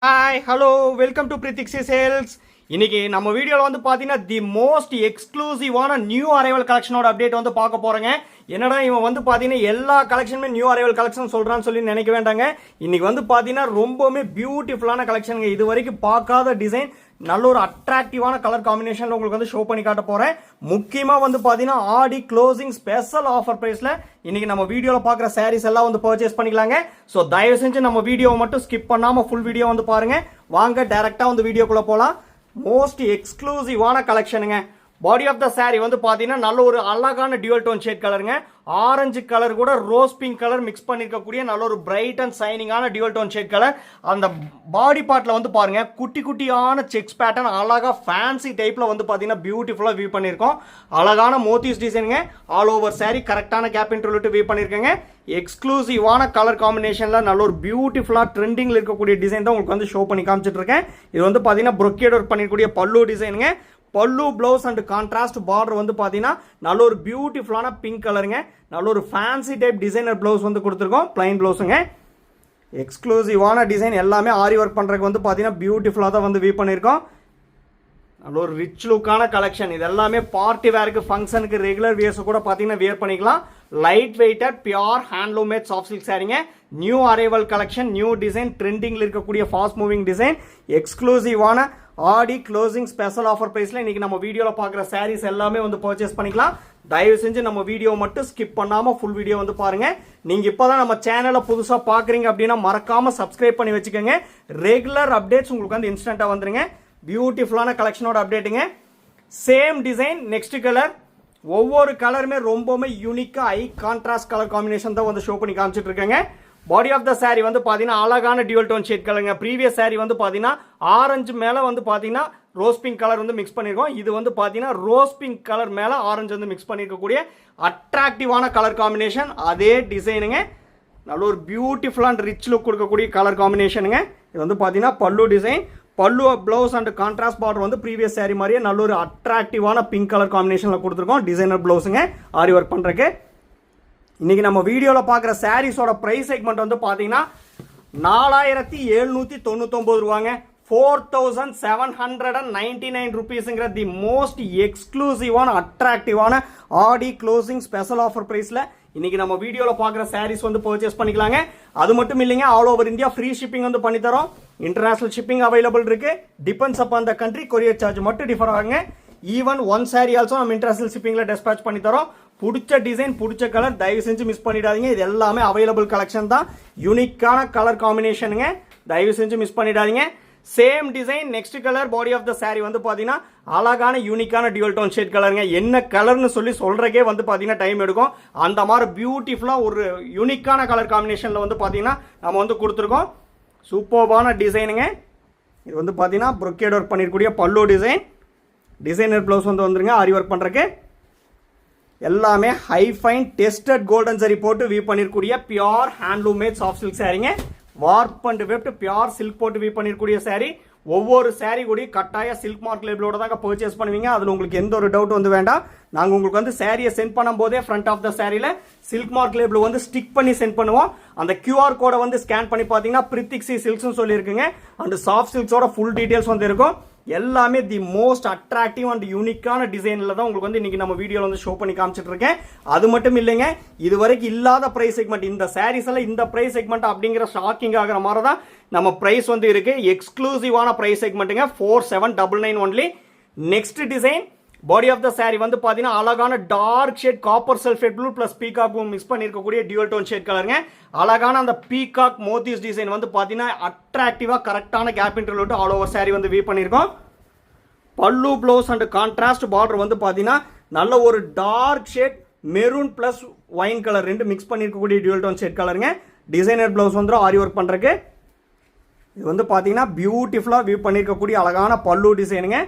Hi hello welcome to Prithiksi sales. இன்னைக்கு நம்ம வீடியோவில் வந்து பார்த்தீங்கன்னா தி மோஸ்ட் எக்ஸ்க்ளூசிவான நியூ அரைவல் கலெக்ஷனோட அப்டேட் வந்து பார்க்க போகிறேங்க. என்னடா இவன் வந்து பார்த்தீங்கன்னா எல்லா கலெக்ஷனுமே நியூ அரைவல் கலெக்ஷன் சொல்கிறான்னு சொல்லி நினைக்க வேண்டாங்க. இன்னைக்கு வந்து பார்த்தீங்கன்னா ரொம்பவுமே பியூட்டிஃபுல்லான கலெக்ஷனுங்க. இது வரைக்கும் பார்க்காத டிசைன், நல்ல ஒரு அட்ராக்டிவான கலர் காம்பினேஷன்ல உங்களுக்கு வந்து ஷோ பண்ணி காட்ட போறேன். முக்கியமா வந்து பாத்தீங்கன்னா ஆடி க்ளோசிங் ஸ்பெஷல் ஆஃபர் பிரைஸ்ல இன்னைக்கு நம்ம வீடியோல பாக்குற சாரீஸ் எல்லாம் வந்து பர்ச்சேஸ் பண்ணிக்கலாங்க. சோ தயவு செஞ்சு நம்ம வீடியோவை மட்டும் ஸ்கிப் பண்ணாம ஃபுல் வீடியோ வந்து பாருங்க. வாங்க டைரக்டா வந்து வீடியோக்குள்ள போலாம். மோஸ்ட் எக்ஸ்க்ளூசிவான கலெக்ஷனுங்க. பாடி ஆஃப் த சாரி வந்து பாத்தீங்கன்னா நல்ல ஒரு அழகான டியூவல் டோன் ஷேட் கலருங்க. ஆரஞ்சு கலர் கூட ரோஸ் பிங்க் கலர் மிக்ஸ் பண்ணிருக்கக்கூடிய நல்ல ஒரு பிரைட் அண்ட் சைனிங்கான டியூவல் டோன் ஷேட் கலர். அந்த பாடி பார்ட்ல வந்து பாருங்க குட்டி குட்டியான செக்ஸ் பேட்டர்ன் அழகா ஃபேன்சி டைப்ல வந்து பாத்தீங்கன்னா பியூட்டிஃபுல்லா வியூ பண்ணிருக்கோம். அழகான மோத்திஸ் டிசைனுங்க. ஆல் ஓவர் சாரி கரெக்டான கேப் இன்டர்வியூ வியூ பண்ணிருக்கேங்க. எக்ஸ்க்ளூசிவான கலர் காம்பினேஷன்ல நல்ல ஒரு பியூட்டிஃபுல்லா ட்ரெண்டிங்ல இருக்கக்கூடிய டிசைன் தான் உங்களுக்கு வந்து ஷோ பண்ணி காமிச்சிட்டு இருக்கேன். இது வந்து பாத்தீங்கன்னா brocade ஒர்க் பண்ணிருக்கக்கூடிய பல்லு டிசைனுங்க. பல்லு பிளவுஸ் அண்ட் கான்ட்ராஸ்ட் பார்டர் வந்து பாத்தீங்கன்னா நல்ல ஒரு பியூட்டிஃபுல்லான பிங்க் கலருங்க. நல்ல ஒரு ஃபேன்சி டைப் டிசைனர் பிளவுஸ் வந்து கொடுத்துருக்கோம். பிளைன் பிளவுஸுங்க. எக்ஸ்க்ளூசிவான டிசைன் எல்லாமே ஆரி ஒர்க் பண்றதுக்கு வந்து பாத்தீங்கன்னா பியூட்டிஃபுல்லா தான் வந்து வியூ பண்ணிருக்கோம். நல்ல ஒரு ரிச் லுக்கான கலெக்ஷன். இது எல்லாமே பார்ட்டி வேருக்கு, ஃபங்க்ஷனுக்கு, ரெகுலர் வியர்ஸ் கூட பாத்தீங்கன்னா வியர் பண்ணிக்கலாம். Light weighted pure handloom matte soft silk சாரீங்க. New arrival collection, new design, ட்ரெண்டிங்ல இருக்கக்கூடிய ஃபாஸ்ட் மூவிங் டிசைன், எக்ஸ்க்ளூசிவான ஆடி க்ளோசிங் ஸ்பெஷல் ஆஃபர் பிரைஸ்ல இன்னைக்கு நம்ம வீடியோல பாக்குற சாரீஸ் எல்லாமே வந்து பர்ச்சேஸ் பண்ணிக்கலாம். தயவு செஞ்சு நம்ம வீடியோ மட்டும் ஸ்கிப் பண்ணாம ஃபுல் வீடியோ வந்து பாருங்க. நீங்க இப்பதான் நம்ம சேனலை புதுசா பாக்குறீங்க அப்படின்னா மறக்காம சப்ஸ்கிரைப் பண்ணி வச்சுக்கோங்க. ரெகுலர் அப்டேட்ஸ் உங்களுக்கு வந்து இன்ஸ்டன்டா வந்துருங்க. பியூட்டிஃபுல்லான கலெக்ஷனோட அப்டேட்டுங்க. Same design, next colour. ஒவ்வொரு கலருமே ரொம்பவுமே யூனிக்கா ஹை கான்ட்ராஸ்ட் கலர் காம்பினேஷன் தான் வந்து ஷோ பண்ணி காமிச்சிட்டு இருக்காங்க. பாடி ஆஃப் த சாரி வந்து பாத்தீங்கன்னா அழகான டியூவல் டோன் ஷேட் கலருங்க. ப்ரீவியஸ் சாரி வந்து பாத்தீங்கன்னா ஆரஞ்சு மேல வந்து பாத்தீங்கன்னா ரோஸ் பிங்க் கலர் வந்து மிக்ஸ் பண்ணிருக்கோம். இது வந்து பாத்தீங்கன்னா ரோஸ் பிங்க் கலர் மேல ஆரஞ்சு வந்து மிக்ஸ் பண்ணிருக்கக்கூடிய அட்ராக்டிவான கலர் காம்பினேஷன். அதே டிசைனுங்க. நல்ல ஒரு பியூட்டிஃபுல் அண்ட் ரிச் லுக் கொடுக்கக்கூடிய கலர் காம்பினேஷனுங்க. இது வந்து பாத்தீங்கன்னா பல்லு டிசைன். பல்லு பிளவுஸ் அண்ட் கான்ட்ராஸ்ட் பார்டர் வந்து ப்ரீவியஸ் சாரி மாதிரியே நல்ல ஒரு அட்ராக்டிவான பிங்க் கலர் காம்பினேஷன்ல கொடுத்துருக்கோம். டிசைனர் பிளவுஸுங்க ஆரி ஒர்க் பண்றதுக்கு. இன்னைக்கு நம்ம வீடியோல பாக்குற சாரீஸோட பிரைஸ் செக்மெண்ட் வந்து பாத்தீங்கன்னா 4799 ரூபாங்க. 4799 rupeesங்கிற தி மோஸ்ட் எக்ஸ்க்ளூசிவான அட்ராக்டிவான ஆடி க்ளோசிங் ஸ்பெஷல் ஆஃபர் பிரைஸ்ல இன்னைக்கு நம்ம வீடியோல பாக்குற சாரீஸ் வந்து பர்ச்சேஸ் பண்ணிக்கலாங்க. அது மட்டும் இல்லைங்க, all over India free shipping வந்து பண்ணி தரோம். இன்டர்நேஷனல் ஷிப்பிங் அவைலபிள் இருக்கு. Depends upon the country. Courier charge மட்டும் டிஃபர் ஆகுங்க. ஈவன் ஒன் சாரி ஆல்சோ நம்ம இன்டர்நேஷனல் ஷிப்பிங்ல டிஸ்பேச் பண்ணி தரோம். பிடிச்ச டிசைன், பிடிச்ச கலர் தயவு செஞ்சு மிஸ் பண்ணிடாதீங்க. இது எல்லாமே அவைலபிள் கலெக்ஷன் தான். யூனிக்கான கலர் காம்பினேஷனுங்க. தயவு செஞ்சு மிஸ் பண்ணிடாதீங்க. Same design, next colour. Body of the sari வந்து பாத்தீங்கன்னா அழகான யூனிக்கான டியூவல் டோன் ஷேட் கலருங்க. என்ன கலர்னு சொல்லி சொல்றதுக்கே வந்து பாத்தீங்கன்னா டைம் எடுக்கும். அந்த மாதிரி பியூட்டிஃபுல்லா ஒரு யூனிக்கான கலர் காம்பினேஷன்ல வந்து பாத்தீங்கன்னா நம்ம வந்து கொடுத்துருக்கோம். சூப்பர்பான டிசைனுங்க. இது வந்து பாத்தீங்கன்னா brocade ஒர்க் பண்ணிருக்கக்கூடிய பல்லு டிசைன். டிசைனர் பிளவுஸ் வந்து வந்துருங்க ஆரி ஒர்க் பண்றதுக்கு. எல்லாமே high fine tested golden zari போட்டு வியூ பண்ணிருக்கக்கூடிய pure handloom matte soft silk சாரீங்க. Warp and weft pure silk போட்டு வியூ பண்ணிருக்கக்கூடிய சாரி. ஒவ்வொரு சாரி கூட கட்டாய சில்க் மார்க் லேபிளோட தாங்க பர்ச்சேஸ் பண்ணுவீங்க. அதுல உங்களுக்கு எந்த ஒரு டவுட் வந்து வேண்டாம். நாங்க உங்களுக்கு வந்து சாரியை சென்ட் பண்ணும் போதே ஃப்ரண்ட் ஆஃப் த சாரியில சில்க் மார்க் லேபிள் வந்து ஸ்டிக் பண்ணி சென்ட் பண்ணுவோம். அந்த QR கோடை வந்து ஸ்கேன் பண்ணி பாத்தீங்கன்னா பிரித்திக்ஸி சில்க்ஸ் சொல்லி இருக்குங்க. அண்ட் சாஃப்ட் சில்க்ஸோட ஃபுல் டீடைல்ஸ் வந்து இருக்கும். எல்லாமே தி மோஸ்ட் அட்ராக்டிவ் அண்ட் யூனிக்கான டிசைன்ல தான் உங்களுக்கு வந்து இன்னைக்கு நம்ம வீடியோல வந்து ஷோ பண்ணி காமிச்சிட்டு இருக்கேன். அது மட்டும் இல்லைங்க, இது வரைக்கும் இல்லாத பிரைஸ் செக்மெண்ட். இந்த சாரீஸ் எல்லாம் இந்த பிரைஸ் செக்மெண்ட் அப்படிங்கிற ஷாக்கிங் ஆகிற மாதிரி தான் நம்ம பிரைஸ் வந்து இருக்கு. எக்ஸ்க்ளூசிவான பிரைஸ் செக்மெண்ட்டுங்க. 4799 only. Next design. Body of the sari வந்து பாத்தீங்கன்னா அழகான dark shade copper sulphate blue plus peacock mix பண்ணிருக்கக்கூடிய டியூவல் டோன் ஷேட் கலருங்க. அழகான அந்த பீகாக் மோத்திஸ் டிசைன் வந்து பாத்தீங்கன்னா அட்ராக்டிவா கரெக்டான gap interview all over sari வந்து வியூ பண்ணிருக்கோம். பல்லு பிளவுஸ் அண்ட் கான்ட்ராஸ்ட் பார்டர் வந்து பாத்தீங்கன்னா நல்ல ஒரு dark shade maroon plus wine colour ரெண்டு மிக்ஸ் பண்ணிருக்கக்கூடிய டியூவல் டோன் ஷேட் கலருங்க. டிசைனர் பிளவுஸ் வந்து ஆரி ஒர்க் பண்றதுக்கு. இது வந்து பாத்தீங்கன்னா பியூட்டிஃபுல்லா வியூ பண்ணிருக்கக்கூடிய அழகான பல்லு டிசைனுங்க.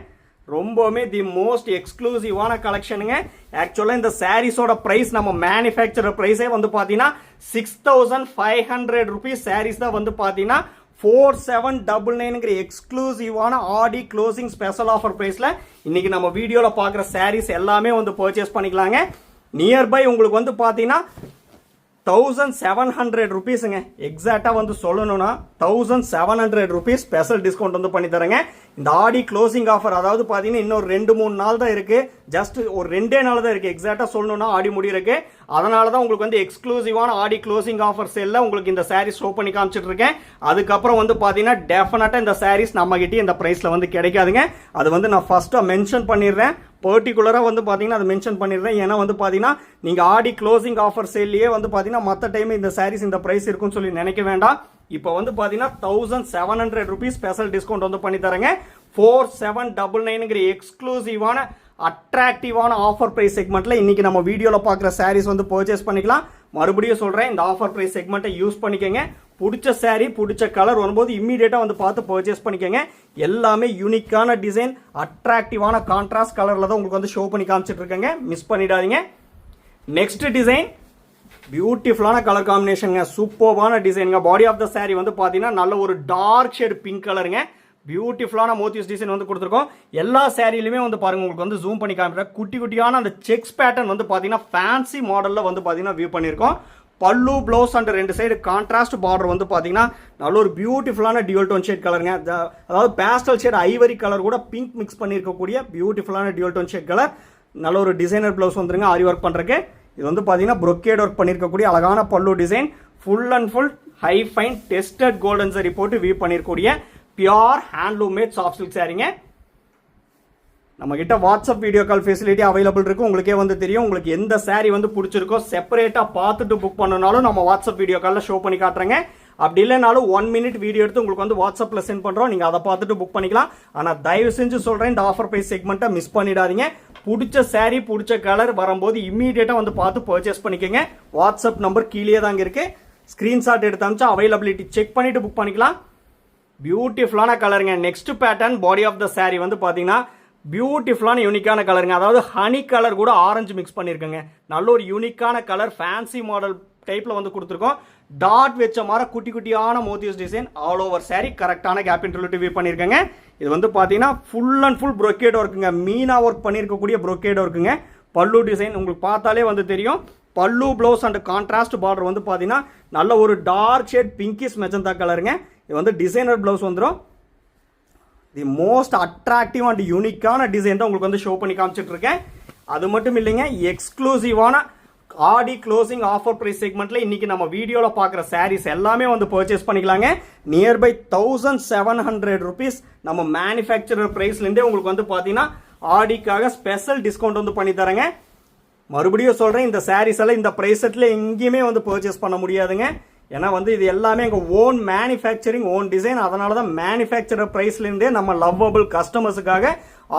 ரொம்பவுமே தி மோஸ்ட் எக்ஸ்க்ளூசிவான கலெக்ஷனுங்க. ஆக்சுவலா இந்த சாரீஸோட பிரைஸ் நம்ம மேனுஃபேக்சரர் பிரைஸே வந்து பாத்தீங்கன்னா 6500 rupees சாரீஸ் தான் வந்து பாத்தீங்கன்னா 4799 எக்ஸ்க்ளூசிவான ஆடி க்ளோசிங் ஸ்பெஷல் ஆஃபர் பிரைஸ்ல இன்னைக்கு நம்ம வீடியோல பாக்குற சாரீஸ் எல்லாமே வந்து பர்ச்சேஸ் பண்ணிக்கலாங்க. நியர்பை உங்களுக்கு வந்து பாத்தீங்கன்னா 1700 rupeesங்க. எக்ஸாக்டா வந்து சொல்லணும்னா 1700 rupees ஸ்பெஷல் டிஸ்கவுண்ட் வந்து பண்ணி தரேங்க. இந்த ஆடி க்ளோசிங் ஆஃபர், அதாவது பாத்தீங்கன்னா இன்னும் 2-3 நாள் தான் இருக்கு. ஜஸ்ட் ஒரு 2 நாள் தான் இருக்கு. எக்ஸாக்டா சொல்லணும்னா ஆடி முடியிருக்கு. அதனால தான் உங்களுக்கு வந்து எக்ஸ்க்ளூசிவான ஆடி க்ளோசிங் ஆஃபர் சேல்ல உங்களுக்கு இந்த சாரீஸ் ஷோ பண்ணி காமிச்சிட்டு இருக்கேன். அதுக்கப்புறம் வந்து பாத்தீங்கன்னா டெஃபினட்டா இந்த சாரீஸ் நம்ம கிட்ட இந்த பிரைஸ்ல வந்து கிடைக்காதுங்க. அது வந்து நான் ஃபர்ஸ்டா மென்ஷன் பண்ணிடுறேன். பர்டிகுலராக வந்து பார்த்தீங்கன்னா அதை மென்ஷன் பண்ணிடுறேன். ஏன்னா வந்து பார்த்தீங்கன்னா நீங்கள் ஆடி க்ளோசிங் ஆஃபர் சேல்லையே வந்து பார்த்தீங்கன்னா மற்ற டைம் இந்த சாரீஸ் இந்த ப்ரைஸ் இருக்குன்னு சொல்லி நினைக்க வேண்டாம். இப்போ வந்து பார்த்தீங்கன்னா 1700 rupees ஸ்பெஷல் டிஸ்கவுண்ட் வந்து பண்ணி தரேங்க. 4799ங்கிற எக்ஸ்க்ளூசிவான அட்ராக்டிவான ஆஃபர் பிரைஸ் செக்மெண்ட்ல இன்னைக்கு நம்ம வீடியோவில் பார்க்குற சாரீஸ் வந்து பர்ச்சேஸ் பண்ணிக்கலாம். மறுபடியும் சொல்கிறேன், இந்த ஆஃபர் பிரைஸ் செக்மெண்ட்டை யூஸ் பண்ணிக்கங்க. பிடிச்ச சாரீ பிடிச்ச கலர் வரும்போது இம்மீடியட்டாக வந்து பார்த்து பர்ச்சேஸ் பண்ணிக்கோங்க. எல்லாமே யூனிக்கான டிசைன், அட்ராக்டிவான கான்ட்ராஸ்ட் கலரில் தான் உங்களுக்கு வந்து ஷோ பண்ணி காமிச்சிட்டு இருக்கேங்க. மிஸ் பண்ணிடாதீங்க. நெக்ஸ்ட் டிசைன் பியூட்டிஃபுல்லான கலர் காம்பினேஷனுங்க, சூப்பர்வான டிசைனுங்க. பாடி ஆஃப் த சாரீ வந்து பார்த்தீங்கன்னா நல்ல ஒரு டார்க் ஷேட் பிங்க் கலருங்க. பியூட்டிஃபுல்லான மோத்திஸ் டிசைன் வந்து கொடுத்துருக்கோம். எல்லா சாரிலுமே வந்து பாருங்க, உங்களுக்கு வந்து ஜூம் பண்ணி காமிக்கிறேன். குட்டி குட்டியான அந்த செக்ஸ் பேட்டர்ன் வந்து பார்த்தீங்கன்னா ஃபேன்சி மாடலில் வந்து பார்த்தீங்கன்னா வியூ பண்ணியிருக்கோம். பல்லு blouse and 2 side contrast border வந்து பார்த்தீங்கன்னா நல்ல ஒரு பியூட்டிஃபுல்லான டியூல் டோன் ஷேட் கலருங்க. அதாவது பேஸ்டல் ஷேட் ஐவரி கலர் கூட பிங்க் மிக்ஸ் பண்ணியிருக்கக்கூடிய பியூட்டிஃபுல்லான டியூல் டோன் ஷேட் கலர். நல்ல ஒரு டிசைனர் ப்ளவுஸ் வந்துருங்க ஆரி ஒர்க் பண்ணுறக்கு. இது வந்து பார்த்தீங்கன்னா ப்ரொக்கேட் ஒர்க் பண்ணியிருக்கக்கூடிய அழகான pallu design. Full and full high fine tested golden zari போட்டு வியூ பண்ணியிருக்கக்கூடிய pure handloom matte soft silk சாரீங்க. நம்ம கிட்ட WhatsApp video call facility available இருக்கு. உங்களுக்கே வந்து தெரியும். உங்களுக்கு எந்த சாரீ வந்து பிடிச்சிருக்கோ செப்பரேட்டா பார்த்துட்டு புக் பண்ணனாலும் நம்ம வாட்ஸ்அப் வீடியோ காலில் ஷோ பண்ணி காட்டுறேங்க. அப்படி இல்லைனாலும் 1 minute வீடியோ எடுத்து உங்களுக்கு வந்து வாட்ஸ்அப்ல சென்ட் பண்றோம். நீங்க அதை பார்த்துட்டு புக் பண்ணிக்கலாம். ஆனா தயவு செஞ்சு சொல்றேன், இந்த ஆஃபர் பிரைஸ் செக்மெண்ட்டை மிஸ் பண்ணிடாதீங்க. பிடிச்ச சாரீ பிடிச்ச கலர் வரும்போது இம்மீடியட்டா வந்து பார்த்து பர்ச்சேஸ் பண்ணிக்கோங்க. வாட்ஸ்அப் நம்பர் கீழே தாங்க இருக்கு. ஸ்கிரீன்ஷாட் எடுத்து அனுப்பிச்சா அவைலபிலிட்டி செக் பண்ணிட்டு புக் பண்ணிக்கலாம். பியூட்டிஃபுல்லான கலருங்க. Next pattern body of the sari வந்து பாத்தீங்கன்னா பியூட்டிஃபுல்லான யூனிக்கான கலருங்க. அதாவது ஹனி கலர் கூட ஆரஞ்சு மிக்ஸ் பண்ணியிருக்கேங்க. நல்ல ஒரு யூனிக்கான கலர், ஃபேன்சி மாடல் டைப்ல வந்து கொடுத்துருக்கோம். டாட் வச்ச மாதிரி குட்டி குட்டியான motifs design all over sari. கரெக்டான கேப் இன்டர்வியூ பண்ணியிருக்கேங்க. இது வந்து பார்த்தீங்கன்னா ஃபுல் அண்ட் ஃபுல் ப்ரொக்கேட் ஒர்க்குங்க. மீனா ஒர்க் பண்ணியிருக்கக்கூடிய ப்ரொக்கேட் ஒர்க்குங்க. பல்லு டிசைன் உங்களுக்கு பார்த்தாலே வந்து தெரியும். பல்லு ப்ளவுஸ் அண்ட் கான்ட்ராஸ்ட் பார்டர் வந்து பார்த்தீங்கன்னா நல்ல ஒரு டார்க் ஷேட் பிங்கிஷ் மெஜந்தா கலருங்க. இது வந்து டிசைனர் ப்ளவுஸ் வந்துடும். தி மோஸ்ட் அட்ராக்டிவ் அண்ட் யூனிக்கான டிசைன் தான் உங்களுக்கு வந்து ஷோ பண்ணி காமிச்சிட்டு இருக்கேன். அது மட்டும் இல்லைங்க, எக்ஸ்க்ளூசிவான ஆடி க்ளோசிங் ஆஃபர் பிரைஸ் செக்மெண்ட்ல இன்னைக்கு நம்ம வீடியோல பார்க்குற சாரீஸ் எல்லாமே வந்து பர்ச்சேஸ் பண்ணிக்கலாங்க. நியர்பை 1700 rupees நம்ம மேனுஃபேக்சரர் பிரைஸ்லேருந்தே உங்களுக்கு வந்து பார்த்தீங்கன்னா ஆடிக்காக ஸ்பெஷல் டிஸ்கவுண்ட் வந்து பண்ணி தரேங்க. மறுபடியும் சொல்றேன், இந்த சாரீஸ் எல்லாம் இந்த பிரைஸ் செட்ல எங்கேயுமே வந்து பர்ச்சேஸ் பண்ண முடியாதுங்க. ஏன்னா வந்து இது எல்லாமே எங்கள் ஓன் மேனுஃபேக்சரிங், ஓன் டிசைன். அதனால தான் மேனுஃபேக்சரர் ப்ரைஸ்லேருந்தே நம்ம லவ்வபிள் கஸ்டமர்ஸுக்காக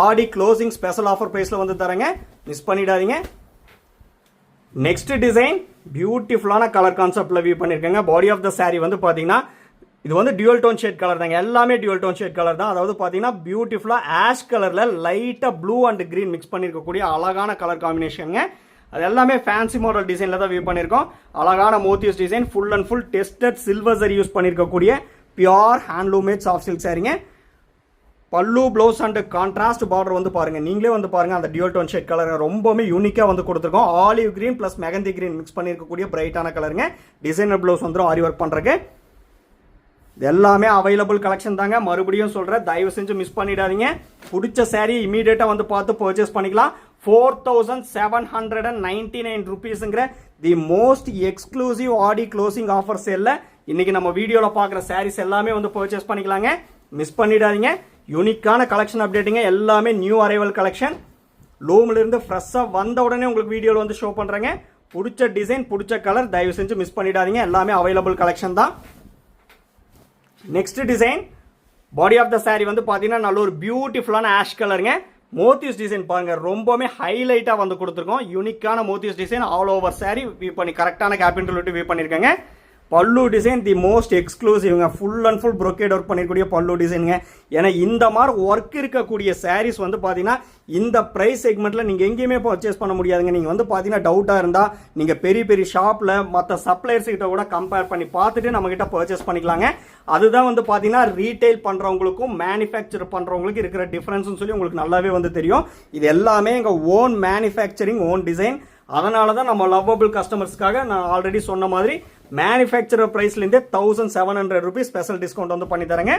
ஆடி க்ளோசிங் ஸ்பெஷல் ஆஃபர் ப்ரைஸில் வந்து தரேங்க. மிஸ் பண்ணிடாதீங்க. நெக்ஸ்ட் டிசைன் பியூட்டிஃபுல்லான கலர் கான்செப்டில் வியூ பண்ணியிருக்கேங்க. பாடி ஆஃப் த சாரீ வந்து பார்த்தீங்கன்னா இது வந்து டியூல் டோன் ஷேட் கலர் தாங்க. எல்லாமே டியூல் டோன் ஷேட் கலர் தான். அதாவது பார்த்தீங்கன்னா பியூட்டிஃபுல்லாக ஆஷ் கலரில் லைட்டாக ப்ளூ அண்ட் க்ரீன் மிக்ஸ் பண்ணியிருக்கக்கூடிய அழகான கலர் காம்பினேஷனுங்க. அது எல்லாமே ஃபேன்சி மாடல் டிசைனில் தான் வியூ பண்ணியிருக்கோம். அழகான மோத்திஸ் design, full and full tested silver zari use பண்ணியிருக்கக்கூடிய pure handloom matte soft silk சாரீங்க. Pallu blouse and contrast border வந்து பாருங்க, நீங்களே வந்து பாருங்க. அந்த டியூல் டோன் ஷேட் கலர் ரொம்பவே யூனிக்காக வந்து கொடுத்துருக்கோம். Olive green plus mehndi green mix பண்ணியிருக்கக்கூடிய பிரைட்டான கலருங்க. டிசைனர் ப்ளவுஸ் வந்துடும் ஆரி ஒர்க் பண்ணுறக்கு. இது எல்லாமே அவைலபிள் கலெக்ஷன் தாங்க. மறுபடியும் சொல்கிறேன், தயவு செஞ்சு மிஸ் பண்ணிடாதீங்க. பிடிச்ச சாரீ இமீடியட்டாக வந்து பார்த்து பர்ச்சேஸ் பண்ணிக்கலாம். 4799 rupeesங்கிற the most exclusive Aadi closing offer சேல்ல இன்னைக்கு நம்ம வீடியோவில் பார்க்குற சாரீஸ் எல்லாமே வந்து பர்ச்சேஸ் பண்ணிக்கலாங்க. மிஸ் பண்ணிடாதீங்க. யூனிக்கான கலெக்ஷன் அப்டேட்டுங்க. எல்லாமே நியூ அரைவல் கலெக்ஷன். லூம்ல இருந்து ஃப்ரெஷ்ஷாக வந்த உடனே உங்களுக்கு வீடியோவில் வந்து ஷோ பண்ணுறேங்க. பிடிச்ச டிசைன் பிடிச்ச கலர் தயவு செஞ்சு மிஸ் பண்ணிடாதீங்க. எல்லாமே அவைலபிள் கலெக்ஷன் தான். Next design body of the sari வந்து பார்த்தீங்கன்னா நல்ல ஒரு பியூட்டிஃபுல்லான ஆஷ் கலருங்க. மோத்திஸ் டிசைன் பாருங்க, ரொம்பவே ஹைலைட்டாக வந்து கொடுத்துருக்கோம். யூனிக்கான மோத்திஸ் design all over sari view பண்ணி கரெக்டான கேபின் வியூ பண்ணியிருக்காங்க. பல்லு டிசைன் தி மோஸ்ட் எக்ஸ்க்ளூசிவ்ங்க. Full and full brocade work பண்ணிருக்கக்கூடிய பல்லு டிசைனுங்க. ஏன்னா இந்த மாதிரி ஒர்க் இருக்கக்கூடிய சாரீஸ் வந்து பார்த்தீங்கன்னா இந்த ப்ரைஸ் செக்மெண்ட்டில் நீங்கள் எங்கேயுமே பர்ச்சேஸ் பண்ண முடியாதுங்க. நீங்கள் வந்து பார்த்தீங்கன்னா டவுட்டாக இருந்தால் நீங்கள் பெரிய பெரிய ஷாப்பில் மற்ற சப்ளையர்ஸ் கிட்ட கூட கம்பேர் பண்ணி பார்த்துட்டு நம்மகிட்ட பர்ச்சேஸ் பண்ணிக்கலாங்க. அதுதான் வந்து பார்த்தீங்கன்னா ரீட்டைல் பண்ணுறவங்களுக்கும் மேனுஃபேக்சர் பண்ணுறவங்களுக்கு இருக்கிற டிஃப்ரென்ஸ்னு சொல்லி உங்களுக்கு நல்லாவே வந்து தெரியும். இது எல்லாமே எங்கள் ஓன் மேனுஃபேக்சரிங், ஓன் டிசைன். அதனால தான் நம்ம லவ்வபிள் கஸ்டமர்ஸ்க்காக நான் ஆல்ரெடி சொன்ன மாதிரி மேனுஃபேக்சரர் ப்ரைஸ்லேருந்தே 1700 rupees ஸ்பெஷல் டிஸ்கவுண்ட் வந்து பண்ணி தரேங்க.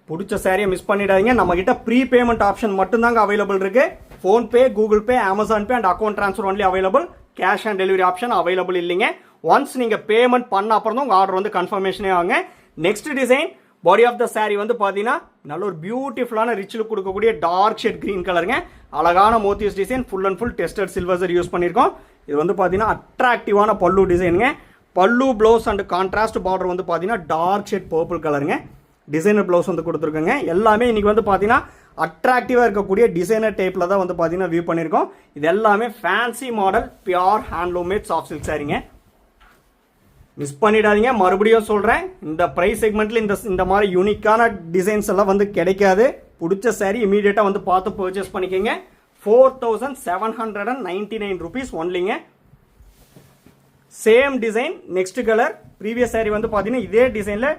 பிடிச்ச சாரியை மிஸ் பண்ணிடாதீங்க. நம்ம கிட்ட ப்ரீ பேமெண்ட் ஆப்ஷன் மட்டும்தாங்க அவைலபிள் இருக்கு. PhonePe, Google Pay, Amazon Pay and account transfer only available. Cash on delivery option available இல்லைங்க. ஒன்ஸ் நீங்க பேமெண்ட் பண்ண அப்புறம் தான் உங்க ஆர்டர் வந்து கன்ஃபர்மேஷனே ஆகுங்க. Next design body of the sari வந்து பார்த்தீங்கன்னா நல்ல ஒரு பியூட்டிஃபுல்லான ரிச் லுக் கொடுக்கக்கூடிய டார்க் ஷேட் கிரீன் கலருங்க. அழகான மோத்திஸ் design, full and full tested silver use பண்ணியிருக்கோம். இது வந்து பார்த்தீங்கன்னா அட்ராக்டிவான பல்லு டிசைனுங்க. பல்லு ப்ளவுஸ் அண்ட் கான்ட்ராஸ்ட் பார்டர் வந்து பார்த்தீங்கன்னா டார்க் ஷேட் பர்பிள் கலருங்க. டிசைனர் ப்ளவுஸ் வந்து கொடுத்துருக்கோங்க. எல்லாமே இன்னைக்கு வந்து பார்த்தீங்கன்னா அட்ராக்டிவாக இருக்கக்கூடிய டிசைனர் டைப்பில் தான் வந்து பார்த்தீங்கன்னா வியூ பண்ணியிருக்கோம். இது எல்லாமே fancy model pure handloom matte soft silk சாரிங்க. மிஸ் பண்ணிடாதீங்க. மறுபடியும் சொல்கிறேன், இந்த ப்ரைஸ் செக்மெண்ட்டில் இந்த மாதிரி யூனிக்கான டிசைன்ஸ் எல்லாம் வந்து கிடைக்காது. பிடிச்ச சாரி இமீடியட்டாக வந்து பார்த்து பர்ச்சேஸ் பண்ணிக்கோங்க. 4799 rupees ஒன்லிங்க. Same design next colour. Previous sari வந்து பார்த்தீங்கன்னா இதே டிசைனில்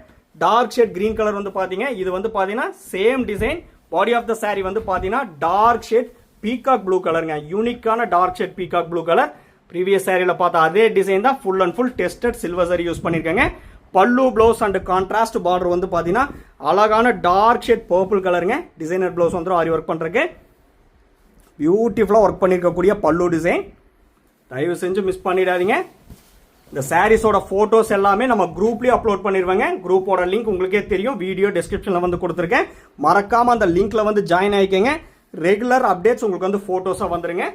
டார்க் ஷேட் கிரீன் கலர் வந்து பார்த்தீங்க. இது வந்து பார்த்தீங்கன்னா same design. Body of the sari வந்து பார்த்தீங்கன்னா டார்க் ஷேட் பீகாக் ப்ளூ கலருங்க. யூனிக்கான dark shade peacock blue colour. Previous சாரியில் பார்த்தா அதே டிசைன் தான். Full and full tested silver zari use பண்ணியிருக்காங்க. பல்லு ப்ளவுஸ் அண்ட் கான்ட்ராஸ்ட் பார்டர் வந்து பார்த்தீங்கன்னா அழகான டார்க் ஷேட் பர்பிள் கலருங்க. டிசைனர் ப்ளவுஸ் வந்து ஆரி ஒர்க் பண்ணுறதுக்கு பியூட்டிஃபுல்லாக ஒர்க் பண்ணியிருக்கக்கூடிய பல்லு டிசைன். தயவு செஞ்சு மிஸ் பண்ணிடாதீங்க. இந்த சாரீஸோட ஃபோட்டோஸ் எல்லாமே நம்ம குரூப்லேயே அப்லோட் பண்ணிடுவாங்க. குரூப்போட லிங்க் உங்களுக்கே தெரியும், வீடியோ டிஸ்கிரிப்ஷனில் வந்து கொடுத்துருக்கேன். மறக்காமல் அந்த லிங்க்கில் வந்து ஜாயின் ஆகிக்கங்க. ரெகுலர் அப்டேட்ஸ் உங்களுக்கு வந்து ஃபோட்டோஸாக வந்துருங்க.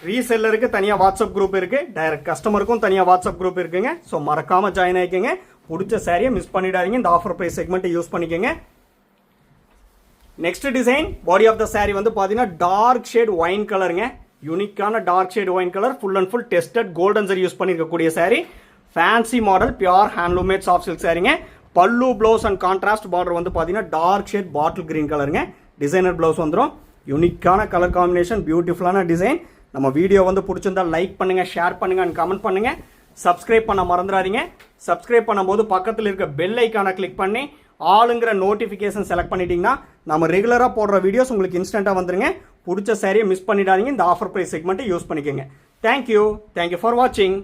ரீசெல்லருக்கு தனியாக வாட்ஸ்அப் குரூப் இருக்குது, டைரக்ட் கஸ்டமருக்கும் தனியாக வாட்ஸ்அப் குரூப் இருக்குங்க. ஸோ மறக்காமல் ஜாயின் ஆகிக்கங்க. பிடிச்ச சாரியை மிஸ் பண்ணிடாதீங்க. இந்த ஆஃபர் ப்ரைஸ் செக்மெண்ட்டை யூஸ் பண்ணிக்கோங்க. Next design body of the sari வந்து பார்த்தீங்கன்னா டார்க் ஷேட் ஒயின் கலருங்க. யூனிக்கான dark shade wine colour. Full and full tested golden zari use பண்ணியிருக்கக்கூடிய sari. Fancy model pure handloom matte soft silk சாரிங்க. Pallu blouse and contrast border வந்து பார்த்தீங்கன்னா டார்க் ஷேட் பாட்டில் கிரீன் கலருங்க. Designer blouse வந்துடும். யூனிக்கான கலர் காம்பினேஷன், பியூட்டிஃபுல்லான டிசைன். நம்ம வீடியோ வந்து பிடிச்சிருந்தா லைக் பண்ணுங்க, ஷேர் பண்ணுங்க அண்ட் கமெண்ட் பண்ணுங்க. சப்ஸ்கிரைப் பண்ண மறந்துடாதீங்க. சப்ஸ்கிரைப் பண்ணும்போது பக்கத்தில் இருக்க பெல் ஐக்கானை கிளிக் பண்ணி ஆளுங்கிற நோட்டிஃபிகேஷன் செலக்ட் பண்ணிட்டீங்கன்னா நம்ம ரெகுலராக போடுற வீடியோஸ் உங்களுக்கு இன்ஸ்டண்ட்டாக வந்துருங்க. பிடிச்ச சாரியை மிஸ் பண்ணிடாதீங்க. இந்த ஆஃபர் ப்ரைஸ் செக்மெண்ட்டை யூஸ் பண்ணிக்கோங்க. தேங்க்யூ ஃபார் வாட்சிங்.